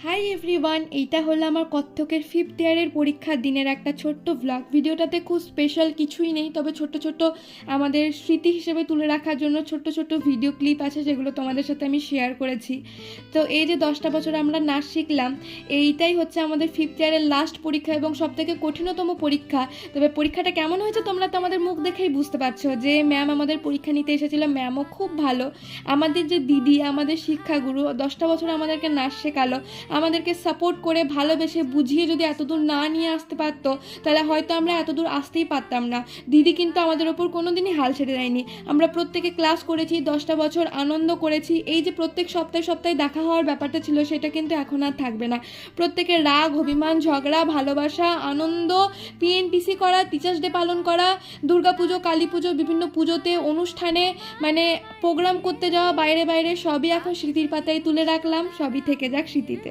Hi everyone, এইটা হলো আমার কত্থকের 5th ইয়ারের পরীক্ষার দিনের একটা ছোট্ট ভ্লগ। ভিডিওটাতে খুব স্পেশাল কিছুই নেই, তবে ছোট্ট ছোট্ট আমাদের স্মৃতি হিসেবে তুলে রাখার জন্য ছোট্ট ছোট্ট ভিডিও ক্লিপ আছে, যেগুলো তোমাদের সাথে আমি শেয়ার করেছি। তো এই যে 10টা বছর আমরা নাচ শিখলাম, এইটাই হচ্ছে আমাদের 5th ইয়ারের লাস্ট পরীক্ষা এবং সবথেকে কঠিনতম পরীক্ষা। তবে পরীক্ষাটা কেমন হয়েছে তোমরা তো আমাদের মুখ দেখেই বুঝতে পারছো যে ম্যাম আমাদের পরীক্ষা নিতে এসেছিল, ম্যামও খুব ভালো। আমাদের যে দিদি, আমাদের শিক্ষাগুরু 10টা বছর আমাদেরকে নাচ শেখালো, আমাদেরকে সাপোর্ট করে ভালোবেসে বুঝিয়ে যদি এতদূর না নিয়ে আসতে পারতো, তাহলে হয়তো আমরা এতদূর আসতেই পারতাম না। দিদি কিন্তু আমাদের ওপর কোনোদিনই হাল ছেড়ে দেয়নি। আমরা প্রত্যেকে ক্লাস করেছি, 10টা বছর আনন্দ করেছি। এই যে প্রত্যেক সপ্তাহে সপ্তাহে দেখা হওয়ার ব্যাপারটা ছিল, সেটা কিন্তু এখন আর থাকবে না। প্রত্যেকের রাগ, অভিমান, ঝগড়া, ভালোবাসা, আনন্দ, পিএনপিসি করা, টিচার্স ডে পালন করা, দুর্গাপুজো, কালী পুজো, বিভিন্ন পুজোতে অনুষ্ঠানে মানে প্রোগ্রাম করতে যাওয়া বাইরে বাইরে, সবই এখন স্মৃতির পাতায় তুলে রাখলাম। সবই থেকে যাক স্মৃতিতে।